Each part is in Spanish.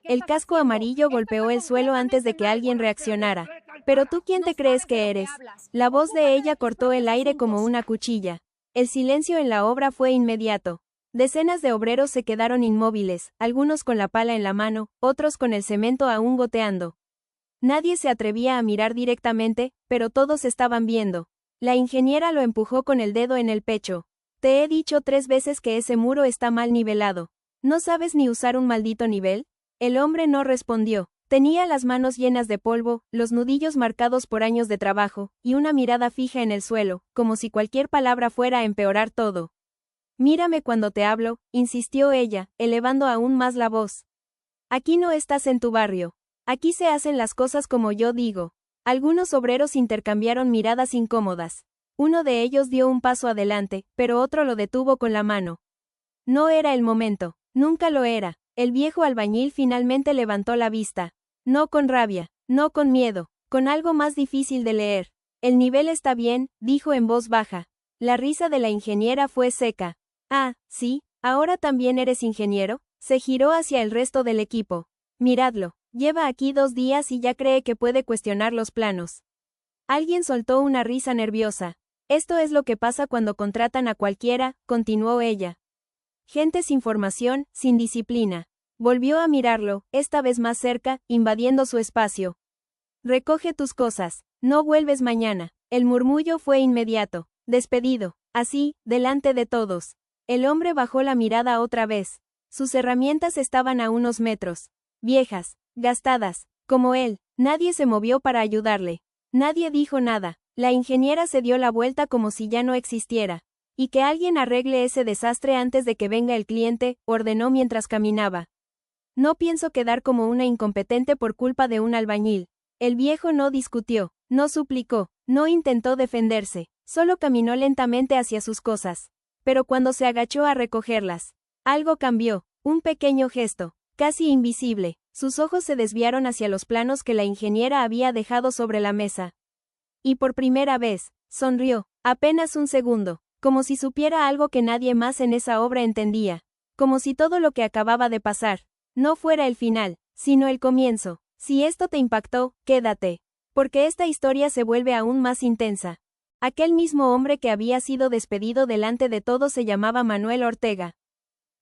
El casco amarillo golpeó el suelo antes de que alguien reaccionara. ¿Pero tú quién te crees que eres? La voz de ella cortó el aire como una cuchilla. El silencio en la obra fue inmediato. Decenas de obreros se quedaron inmóviles, algunos con la pala en la mano, otros con el cemento aún goteando. Nadie se atrevía a mirar directamente, pero todos estaban viendo. La ingeniera lo empujó con el dedo en el pecho. Te he dicho 3 veces que ese muro está mal nivelado. ¿No sabes ni usar un maldito nivel? El hombre no respondió. Tenía las manos llenas de polvo, los nudillos marcados por años de trabajo, y una mirada fija en el suelo, como si cualquier palabra fuera a empeorar todo. Mírame cuando te hablo, insistió ella, elevando aún más la voz. Aquí no estás en tu barrio. Aquí se hacen las cosas como yo digo. Algunos obreros intercambiaron miradas incómodas. Uno de ellos dio un paso adelante, pero otro lo detuvo con la mano. No era el momento. Nunca lo era. El viejo albañil finalmente levantó la vista. No con rabia, no con miedo, con algo más difícil de leer. El nivel está bien, dijo en voz baja. La risa de la ingeniera fue seca. Ah, sí, ¿ahora también eres ingeniero? Se giró hacia el resto del equipo. Miradlo, lleva aquí 2 días y ya cree que puede cuestionar los planos. Alguien soltó una risa nerviosa. Esto es lo que pasa cuando contratan a cualquiera, continuó ella. Gente sin formación, sin disciplina. Volvió a mirarlo, esta vez más cerca, invadiendo su espacio. Recoge tus cosas, no vuelves mañana. El murmullo fue inmediato. Despedido. Así, delante de todos. El hombre bajó la mirada otra vez. Sus herramientas estaban a unos metros. Viejas, gastadas, como él. Nadie se movió para ayudarle. Nadie dijo nada. La ingeniera se dio la vuelta como si ya no existiera. Y que alguien arregle ese desastre antes de que venga el cliente, ordenó mientras caminaba. No pienso quedar como una incompetente por culpa de un albañil. El viejo no discutió, no suplicó, no intentó defenderse, solo caminó lentamente hacia sus cosas. Pero cuando se agachó a recogerlas, algo cambió, un pequeño gesto, casi invisible. Sus ojos se desviaron hacia los planos que la ingeniera había dejado sobre la mesa. Y por primera vez, sonrió, apenas un segundo, como si supiera algo que nadie más en esa obra entendía, como si todo lo que acababa de pasar no fuera el final, sino el comienzo. Si esto te impactó, quédate, porque esta historia se vuelve aún más intensa. Aquel mismo hombre que había sido despedido delante de todos se llamaba Manuel Ortega.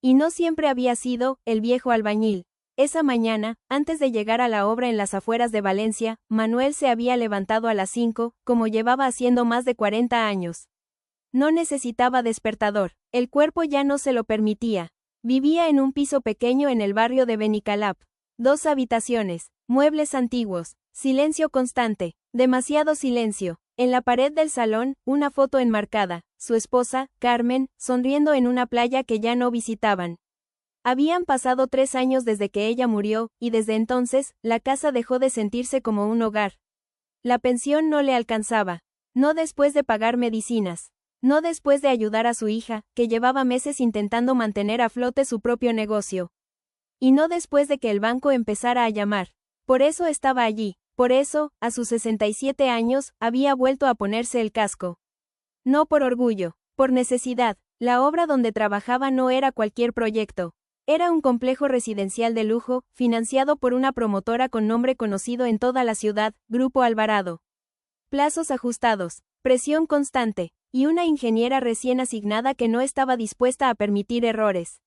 Y no siempre había sido el viejo albañil. Esa mañana, antes de llegar a la obra en las afueras de Valencia, Manuel se había levantado a las 5, como llevaba haciendo más de 40 años. No necesitaba despertador, el cuerpo ya no se lo permitía. Vivía en un piso pequeño en el barrio de Benicalap. 2 habitaciones, muebles antiguos, silencio constante, demasiado silencio. En la pared del salón, una foto enmarcada, su esposa, Carmen, sonriendo en una playa que ya no visitaban. Habían pasado 3 años desde que ella murió, y desde entonces, la casa dejó de sentirse como un hogar. La pensión no le alcanzaba. No después de pagar medicinas. No después de ayudar a su hija, que llevaba meses intentando mantener a flote su propio negocio. Y no después de que el banco empezara a llamar. Por eso estaba allí. Por eso, a sus 67 años, había vuelto a ponerse el casco. No por orgullo, por necesidad. La obra donde trabajaba no era cualquier proyecto. Era un complejo residencial de lujo, financiado por una promotora con nombre conocido en toda la ciudad, Grupo Alvarado. Plazos ajustados, presión constante, y una ingeniera recién asignada que no estaba dispuesta a permitir errores.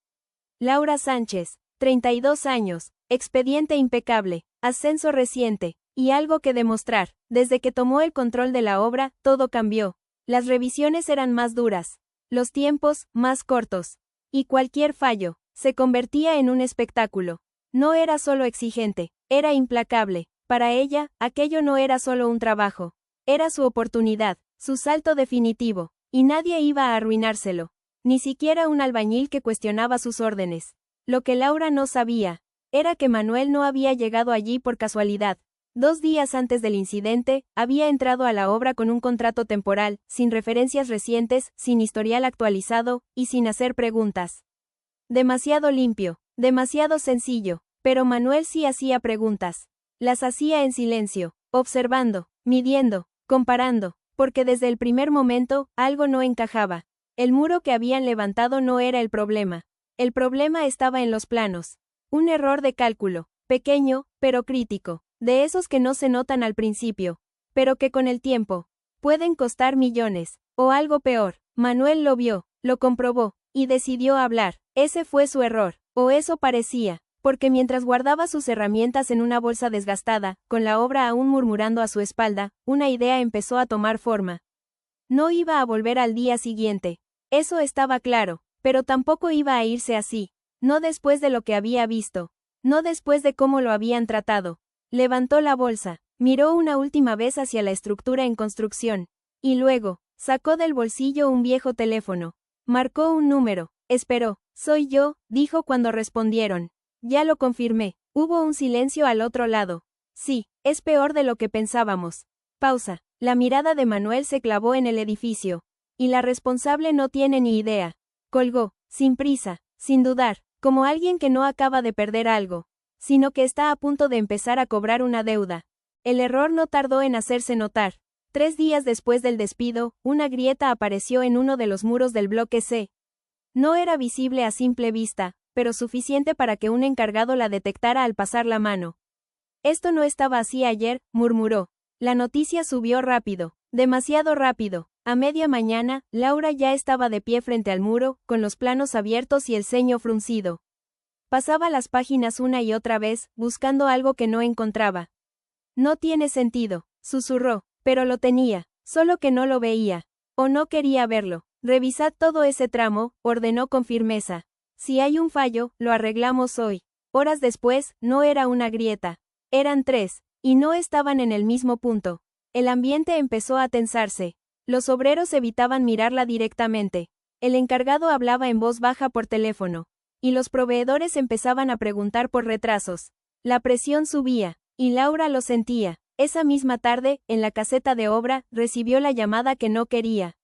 Laura Sánchez, 32 años, expediente impecable, ascenso reciente, y algo que demostrar. Desde que tomó el control de la obra, todo cambió. Las revisiones eran más duras, los tiempos, más cortos. Y cualquier fallo, se convertía en un espectáculo. No era solo exigente, era implacable. Para ella, aquello no era solo un trabajo. Era su oportunidad, su salto definitivo, y nadie iba a arruinárselo. Ni siquiera un albañil que cuestionaba sus órdenes. Lo que Laura no sabía, era que Manuel no había llegado allí por casualidad. 2 días antes del incidente, había entrado a la obra con un contrato temporal, sin referencias recientes, sin historial actualizado, y sin hacer preguntas. Demasiado limpio, demasiado sencillo, pero Manuel sí hacía preguntas. Las hacía en silencio, observando, midiendo, comparando, porque desde el primer momento, algo no encajaba. El muro que habían levantado no era el problema. El problema estaba en los planos. Un error de cálculo. Pequeño, pero crítico. De esos que no se notan al principio, pero que con el tiempo pueden costar millones. O algo peor. Manuel lo vio, lo comprobó, y decidió hablar. Ese fue su error. O eso parecía. Porque mientras guardaba sus herramientas en una bolsa desgastada, con la obra aún murmurando a su espalda, una idea empezó a tomar forma. No iba a volver al día siguiente. Eso estaba claro, pero tampoco iba a irse así. No después de lo que había visto. No después de cómo lo habían tratado. Levantó la bolsa, miró una última vez hacia la estructura en construcción. Y luego, sacó del bolsillo un viejo teléfono. Marcó un número. Esperó. Soy yo, dijo cuando respondieron. Ya lo confirmé. Hubo un silencio al otro lado. Sí, es peor de lo que pensábamos. Pausa. La mirada de Manuel se clavó en el edificio. Y la responsable no tiene ni idea. Colgó, sin prisa, sin dudar, como alguien que no acaba de perder algo, sino que está a punto de empezar a cobrar una deuda. El error no tardó en hacerse notar. 3 días después del despido, una grieta apareció en uno de los muros del bloque C. No era visible a simple vista, pero suficiente para que un encargado la detectara al pasar la mano. Esto no estaba así ayer, murmuró. La noticia subió rápido, demasiado rápido. A media mañana, Laura ya estaba de pie frente al muro, con los planos abiertos y el ceño fruncido. Pasaba las páginas una y otra vez, buscando algo que no encontraba. No tiene sentido, susurró, pero lo tenía, solo que no lo veía. O no quería verlo. Revisad todo ese tramo, ordenó con firmeza. Si hay un fallo, lo arreglamos hoy. Horas después, no era una grieta. Eran 3, y no estaban en el mismo punto. El ambiente empezó a tensarse. Los obreros evitaban mirarla directamente. El encargado hablaba en voz baja por teléfono. Y los proveedores empezaban a preguntar por retrasos. La presión subía, y Laura lo sentía. Esa misma tarde, en la caseta de obra, recibió la llamada que no quería.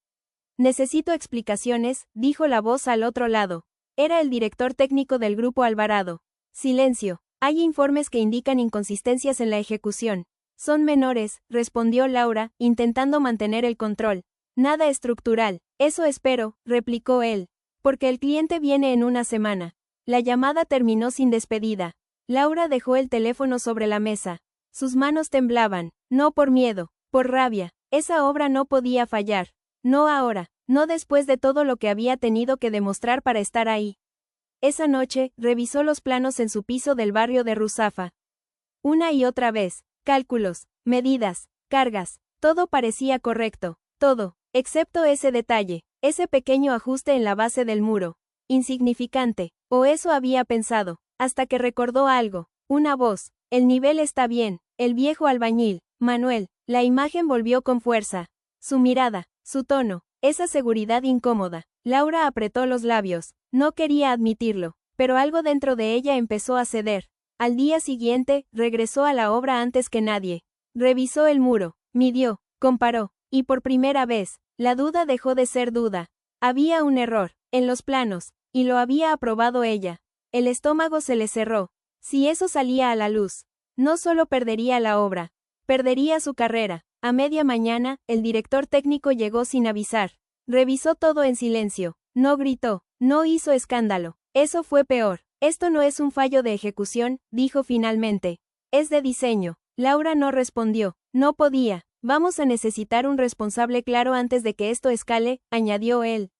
Necesito explicaciones, dijo la voz al otro lado. Era el director técnico del Grupo Alvarado. Silencio. Hay informes que indican inconsistencias en la ejecución. Son menores, respondió Laura, intentando mantener el control. Nada estructural. Eso espero, replicó él. Porque el cliente viene en una semana. La llamada terminó sin despedida. Laura dejó el teléfono sobre la mesa. Sus manos temblaban, no por miedo, por rabia. Esa obra no podía fallar. No ahora, no después de todo lo que había tenido que demostrar para estar ahí. Esa noche, revisó los planos en su piso del barrio de Ruzafa. Una y otra vez, cálculos, medidas, cargas, todo parecía correcto, todo, excepto ese detalle, ese pequeño ajuste en la base del muro. Insignificante, o eso había pensado, hasta que recordó algo, una voz. El nivel está bien, el viejo albañil, Manuel. La imagen volvió con fuerza. Su mirada, su tono, esa seguridad incómoda. Laura apretó los labios. No quería admitirlo, pero algo dentro de ella empezó a ceder. Al día siguiente, regresó a la obra antes que nadie. Revisó el muro, midió, comparó, y por primera vez, la duda dejó de ser duda. Había un error, en los planos, y lo había aprobado ella. El estómago se le cerró. Si eso salía a la luz, no solo perdería la obra, perdería su carrera. A media mañana, el director técnico llegó sin avisar. Revisó todo en silencio. No gritó, no hizo escándalo. Eso fue peor. Esto no es un fallo de ejecución, dijo finalmente. Es de diseño. Laura no respondió. No podía. Vamos a necesitar un responsable claro antes de que esto escale, añadió él.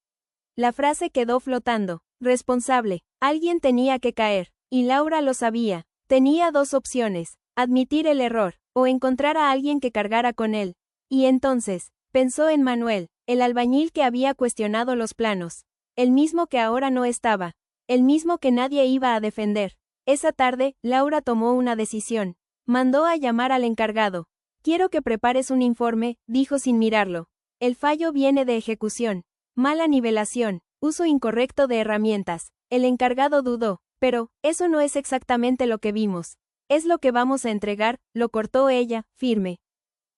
La frase quedó flotando. Responsable. Alguien tenía que caer. Y Laura lo sabía. Tenía 2 opciones. Admitir el error, o encontrar a alguien que cargara con él. Y entonces, pensó en Manuel, el albañil que había cuestionado los planos. El mismo que ahora no estaba. El mismo que nadie iba a defender. Esa tarde, Laura tomó una decisión. Mandó a llamar al encargado. Quiero que prepares un informe, dijo sin mirarlo. El fallo viene de ejecución. Mala nivelación, uso incorrecto de herramientas. El encargado dudó, pero, eso no es exactamente lo que vimos. Es lo que vamos a entregar, lo cortó ella, firme.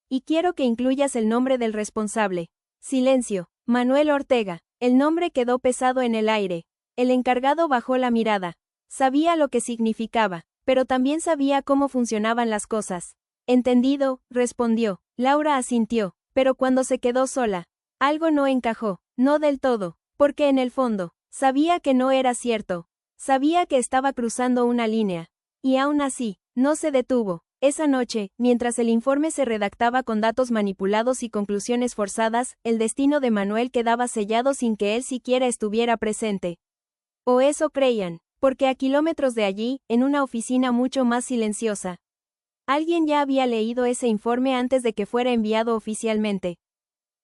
Y quiero que incluyas el nombre del responsable. Silencio. Manuel Ortega. El nombre quedó pesado en el aire. El encargado bajó la mirada. Sabía lo que significaba, pero también sabía cómo funcionaban las cosas. Entendido, respondió. Laura asintió, pero cuando se quedó sola, algo no encajó, no del todo, porque en el fondo, sabía que no era cierto. Sabía que estaba cruzando una línea. Y aún así, No se detuvo. Esa noche, mientras el informe se redactaba con datos manipulados y conclusiones forzadas, el destino de Manuel quedaba sellado sin que él siquiera estuviera presente. O eso creían, porque a kilómetros de allí, en una oficina mucho más silenciosa, alguien ya había leído ese informe antes de que fuera enviado oficialmente.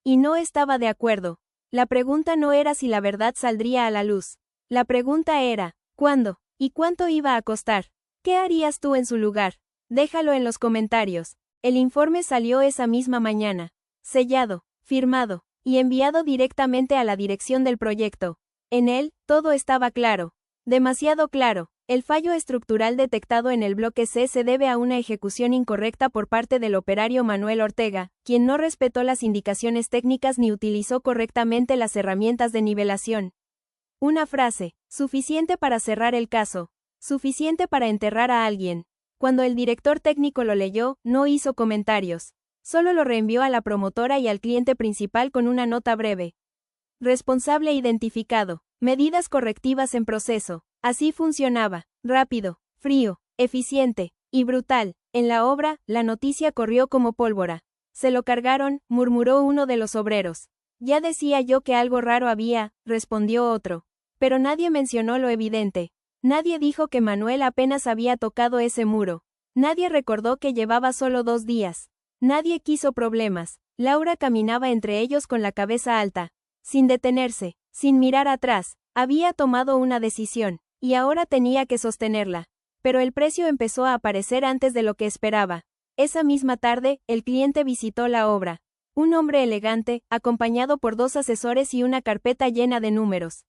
Y no estaba de acuerdo. La pregunta no era si la verdad saldría a la luz. La pregunta era, ¿cuándo? ¿Y cuánto iba a costar? ¿Qué harías tú en su lugar? Déjalo en los comentarios. El informe salió esa misma mañana. Sellado, firmado, y enviado directamente a la dirección del proyecto. En él, todo estaba claro. Demasiado claro. El fallo estructural detectado en el bloque C se debe a una ejecución incorrecta por parte del operario Manuel Ortega, quien no respetó las indicaciones técnicas ni utilizó correctamente las herramientas de nivelación. Una frase, suficiente para cerrar el caso, suficiente para enterrar a alguien. Cuando el director técnico lo leyó, no hizo comentarios. Solo lo reenvió a la promotora y al cliente principal con una nota breve. Responsable identificado. Medidas correctivas en proceso. Así funcionaba. Rápido, frío, eficiente y brutal. En la obra, la noticia corrió como pólvora. Se lo cargaron, murmuró uno de los obreros. Ya decía yo que algo raro había, respondió otro. Pero nadie mencionó lo evidente. Nadie dijo que Manuel apenas había tocado ese muro. Nadie recordó que llevaba solo 2 días. Nadie quiso problemas. Laura caminaba entre ellos con la cabeza alta. Sin detenerse, sin mirar atrás. Había tomado una decisión, y ahora tenía que sostenerla. Pero el precio empezó a aparecer antes de lo que esperaba. Esa misma tarde, el cliente visitó la obra. Un hombre elegante, acompañado por 2 asesores y una carpeta llena de números.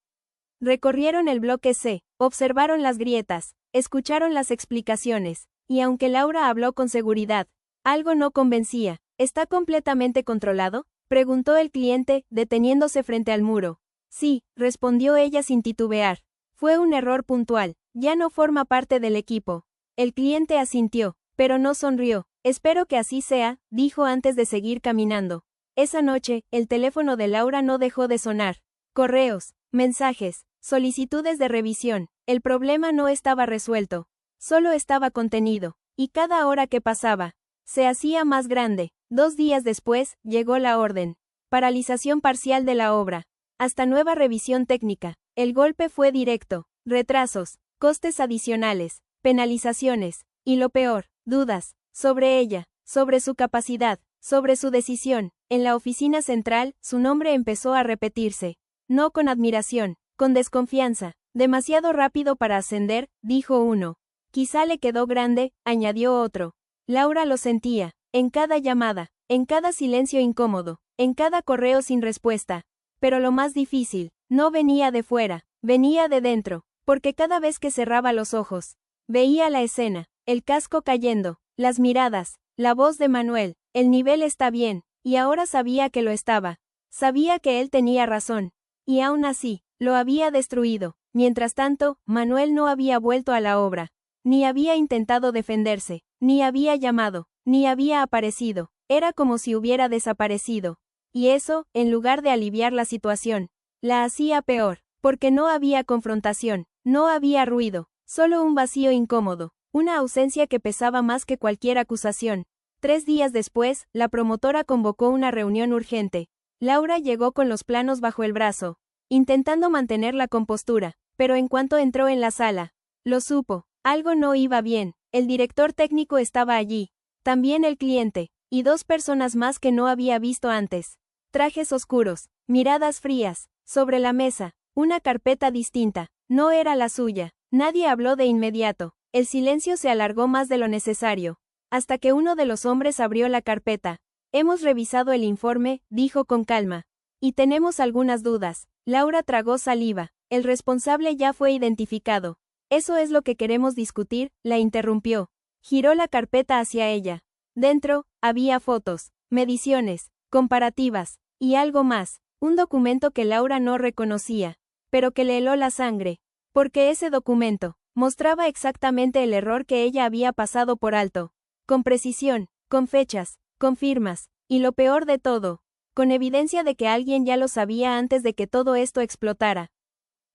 Recorrieron el bloque C, observaron las grietas, escucharon las explicaciones, y aunque Laura habló con seguridad, algo no convencía. ¿Está completamente controlado?, preguntó el cliente, deteniéndose frente al muro. Sí, respondió ella sin titubear. Fue un error puntual, ya no forma parte del equipo. El cliente asintió, pero no sonrió. Espero que así sea, dijo antes de seguir caminando. Esa noche, el teléfono de Laura no dejó de sonar. Correos, mensajes, solicitudes de revisión. El problema no estaba resuelto. Solo estaba contenido. Y cada hora que pasaba, se hacía más grande. 2 días después, llegó la orden. Paralización parcial de la obra. Hasta nueva revisión técnica. El golpe fue directo. Retrasos, costes adicionales, penalizaciones. Y lo peor, dudas. Sobre ella, sobre su capacidad, sobre su decisión. En la oficina central, su nombre empezó a repetirse. No con admiración, con desconfianza. Demasiado rápido para ascender, dijo uno. Quizá le quedó grande, añadió otro. Laura lo sentía, en cada llamada, en cada silencio incómodo, en cada correo sin respuesta. Pero lo más difícil, no venía de fuera, venía de dentro, porque cada vez que cerraba los ojos, veía la escena, el casco cayendo, las miradas, la voz de Manuel. El nivel está bien, y ahora sabía que lo estaba. Sabía que él tenía razón. Y aún así, lo había destruido. Mientras tanto, Manuel no había vuelto a la obra. Ni había intentado defenderse, ni había llamado, ni había aparecido. Era como si hubiera desaparecido. Y eso, en lugar de aliviar la situación, la hacía peor, porque no había confrontación, no había ruido, solo un vacío incómodo, una ausencia que pesaba más que cualquier acusación. 3 días después, la promotora convocó una reunión urgente. Laura llegó con los planos bajo el brazo, intentando mantener la compostura, pero en cuanto entró en la sala, lo supo, algo no iba bien. El director técnico estaba allí, también el cliente, y 2 personas más que no había visto antes. Trajes oscuros, miradas frías, sobre la mesa, una carpeta distinta, no era la suya. Nadie habló de inmediato, el silencio se alargó más de lo necesario, hasta que uno de los hombres abrió la carpeta. Hemos revisado el informe, dijo con calma, y tenemos algunas dudas. Laura tragó saliva, el responsable ya fue identificado. Eso es lo que queremos discutir, la interrumpió. Giró la carpeta hacia ella. Dentro, había fotos, mediciones, comparativas, y algo más, un documento que Laura no reconocía, pero que le heló la sangre, porque ese documento mostraba exactamente el error que ella había pasado por alto, con precisión, con fechas, con firmas, y lo peor de todo, con evidencia de que alguien ya lo sabía antes de que todo esto explotara.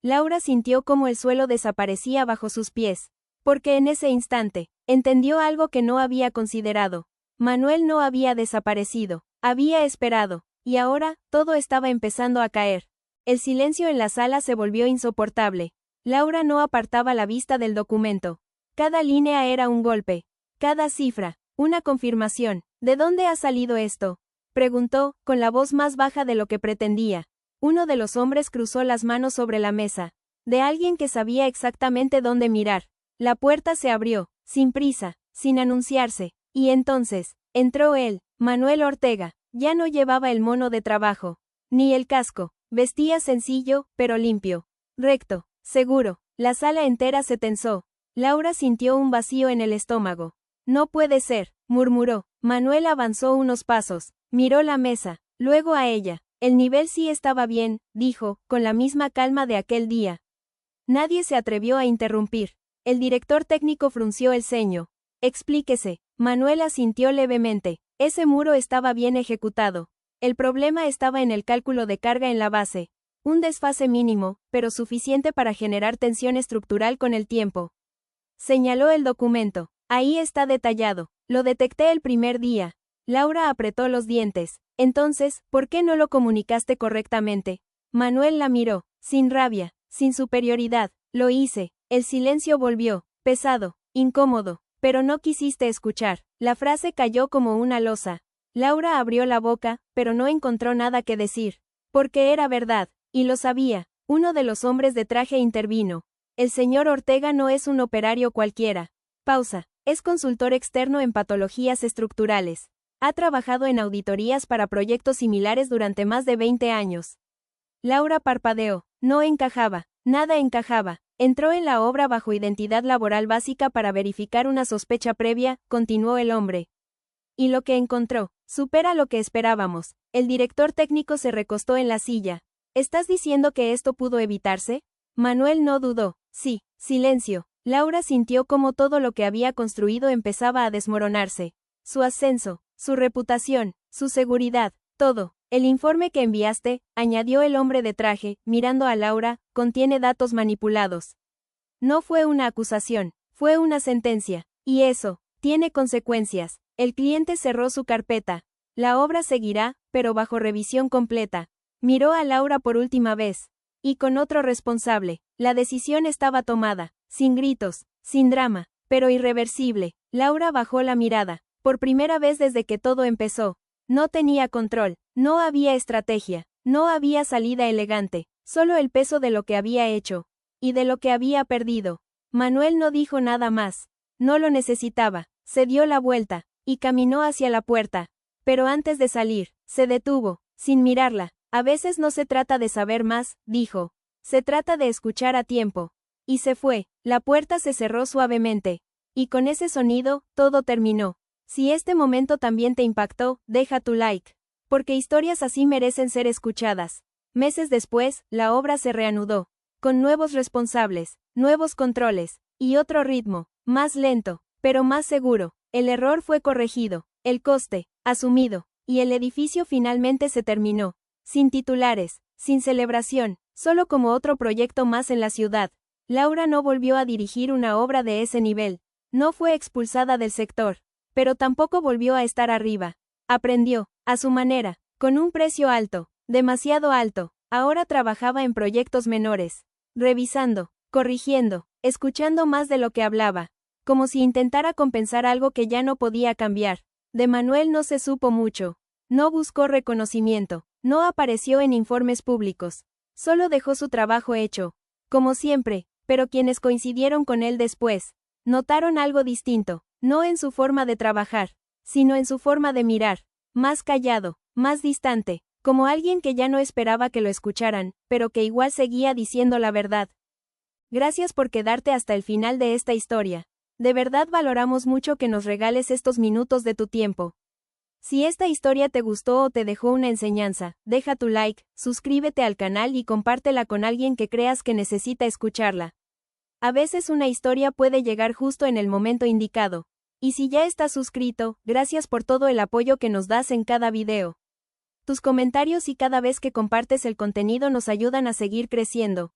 Laura sintió como el suelo desaparecía bajo sus pies, porque en ese instante, Entendió algo que no había considerado. Manuel no había desaparecido, había esperado, y ahora, todo estaba empezando a caer. El silencio en la sala se volvió insoportable. Laura no apartaba la vista del documento. Cada línea era un golpe. Cada cifra, una confirmación. ¿De dónde ha salido esto?, preguntó, con la voz más baja de lo que pretendía. Uno de los hombres cruzó las manos sobre la mesa. De alguien que sabía exactamente dónde mirar. La puerta se abrió, sin prisa, sin anunciarse, y entonces, entró él, Manuel Ortega. Ya no llevaba el mono de trabajo, ni el casco, vestía sencillo, pero limpio. Recto, seguro. La sala entera se tensó. Laura sintió un vacío en el estómago. No puede ser, murmuró. Manuel avanzó unos pasos, miró la mesa, luego a ella. El nivel sí estaba bien, dijo, con la misma calma de aquel día. Nadie se atrevió a interrumpir. El director técnico frunció el ceño. Explíquese. Manuel asintió levemente. Ese muro estaba bien ejecutado. El problema estaba en el cálculo de carga en la base. Un desfase mínimo, pero suficiente para generar tensión estructural con el tiempo. Señaló el documento. Ahí está detallado. Lo detecté el primer día. Laura apretó los dientes. Entonces, ¿por qué no lo comunicaste correctamente? Manuel la miró, sin rabia, sin superioridad. Lo hice. El silencio volvió, pesado, incómodo. Pero no quisiste escuchar. La frase cayó como una losa. Laura abrió la boca, pero no encontró nada que decir. Porque era verdad, y lo sabía. Uno de los hombres de traje intervino. El señor Ortega no es un operario cualquiera. Pausa. Es consultor externo en patologías estructurales. Ha trabajado en auditorías para proyectos similares durante más de 20 años. Laura parpadeó. No encajaba. Nada encajaba. Entró en la obra bajo identidad laboral básica para verificar una sospecha previa, continuó el hombre. Y lo que encontró, supera lo que esperábamos. El director técnico se recostó en la silla. ¿Estás diciendo que esto pudo evitarse? Manuel no dudó. Sí. Silencio. Laura sintió como todo lo que había construido empezaba a desmoronarse. Su ascenso, su reputación, su seguridad, todo. El informe que enviaste, añadió el hombre de traje, mirando a Laura, contiene datos manipulados. No fue una acusación, fue una sentencia. Y eso, tiene consecuencias. El cliente cerró su carpeta. La obra seguirá, pero bajo revisión completa. Miró a Laura por última vez. Y con otro responsable. La decisión estaba tomada. Sin gritos, sin drama, pero irreversible. Laura bajó la mirada. Por primera vez desde que todo empezó. No tenía control, no había estrategia, no había salida elegante, solo el peso de lo que había hecho. Y de lo que había perdido. Manuel no dijo nada más. No lo necesitaba. Se dio la vuelta, y caminó hacia la puerta. Pero antes de salir, se detuvo, sin mirarla. A veces no se trata de saber más, dijo. Se trata de escuchar a tiempo. Y se fue. La puerta se cerró suavemente. Y con ese sonido, todo terminó. Si este momento también te impactó, deja tu like. Porque historias así merecen ser escuchadas. Meses después, la obra se reanudó. Con nuevos responsables, nuevos controles, y otro ritmo, más lento, pero más seguro. El error fue corregido, el coste, asumido, y el edificio finalmente se terminó. Sin titulares, sin celebración, solo como otro proyecto más en la ciudad. Laura no volvió a dirigir una obra de ese nivel. No fue expulsada del sector. Pero tampoco volvió a estar arriba. Aprendió, a su manera, con un precio alto, demasiado alto. Ahora trabajaba en proyectos menores. Revisando, corrigiendo, escuchando más de lo que hablaba. Como si intentara compensar algo que ya no podía cambiar. De Manuel no se supo mucho. No buscó reconocimiento. No apareció en informes públicos. Solo dejó su trabajo hecho. Como siempre, pero quienes coincidieron con él después, notaron algo distinto. No en su forma de trabajar, sino en su forma de mirar. Más callado, más distante, como alguien que ya no esperaba que lo escucharan, pero que igual seguía diciendo la verdad. Gracias por quedarte hasta el final de esta historia. De verdad valoramos mucho que nos regales estos minutos de tu tiempo. Si esta historia te gustó o te dejó una enseñanza, deja tu like, suscríbete al canal y compártela con alguien que creas que necesita escucharla. A veces una historia puede llegar justo en el momento indicado. Y si ya estás suscrito, gracias por todo el apoyo que nos das en cada video. Tus comentarios y cada vez que compartes el contenido nos ayudan a seguir creciendo.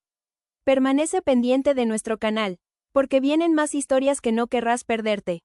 Permanece pendiente de nuestro canal, Porque vienen más historias que no querrás perderte.